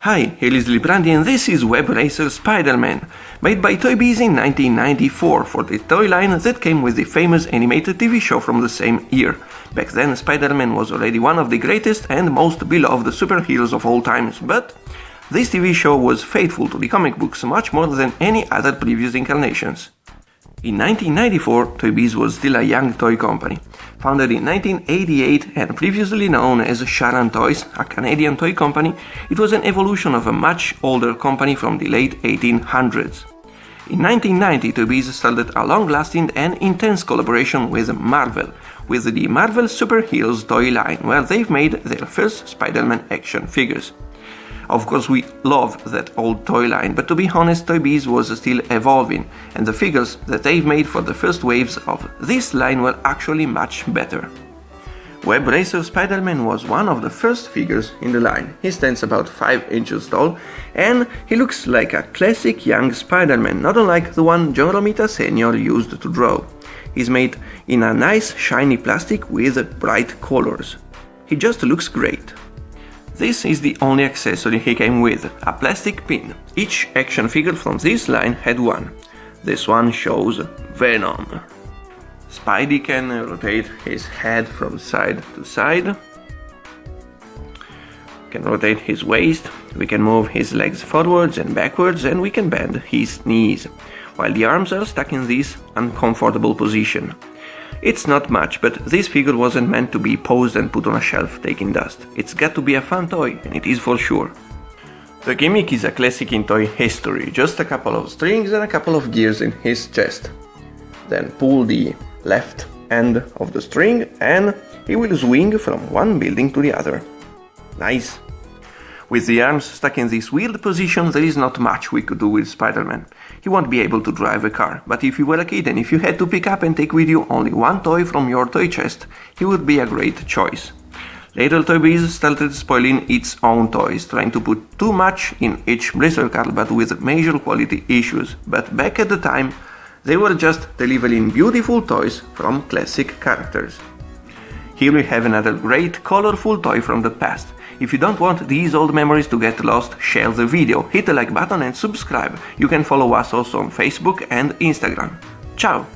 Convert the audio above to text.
Hi, here is Librandi and this is Web Racer Spider-Man, made by Toy Biz in 1994 for the toy line that came with the famous animated TV show from the same year. Back then, Spider-Man was already one of the greatest and most beloved superheroes of all times, but this TV show was faithful to the comic books much more than any other previous incarnations. In 1994, Toy Biz was still a young toy company. Founded in 1988 and previously known as Sharan Toys, a Canadian toy company, it was an evolution of a much older company from the late 1800s. In 1990, Toy Biz started a long-lasting and intense collaboration with Marvel, with the Marvel Superheroes toy line, where they've made their first Spider-Man action figures. Of course, we love that old toy line, but to be honest, Toy Biz was still evolving, and the figures that they've made for the first waves of this line were actually much better. Web Racer Spider-Man was one of the first figures in the line. He stands about 5 inches tall, and he looks like a classic young Spider-Man, not unlike the one John Romita Sr. used to draw. He's made in a nice shiny plastic with bright colors. He just looks great. This is the only accessory he came with, a plastic pin. Each action figure from this line had one. This one shows Venom. Spidey can rotate his head from side to side. Can rotate his waist, we can move his legs forwards and backwards, and we can bend his knees, while the arms are stuck in this uncomfortable position. It's not much, but this figure wasn't meant to be posed and put on a shelf taking dust. It's got to be a fun toy, and it is for sure. The gimmick is a classic in toy history, just a couple of strings and a couple of gears in his chest. Then pull the left end of the string and he will swing from one building to the other. Nice! With the arms stuck in this weird position, there is not much we could do with Spider-Man. He won't be able to drive a car, but if you were a kid and if you had to pick up and take with you only one toy from your toy chest, he would be a great choice. Later, Toy Biz started spoiling its own toys, trying to put too much in each blister card but with major quality issues. But back at the time, they were just delivering beautiful toys from classic characters. Here we have another great colorful toy from the past. If you don't want these old memories to get lost, share the video, hit the like button and subscribe. You can follow us also on Facebook and Instagram. Ciao!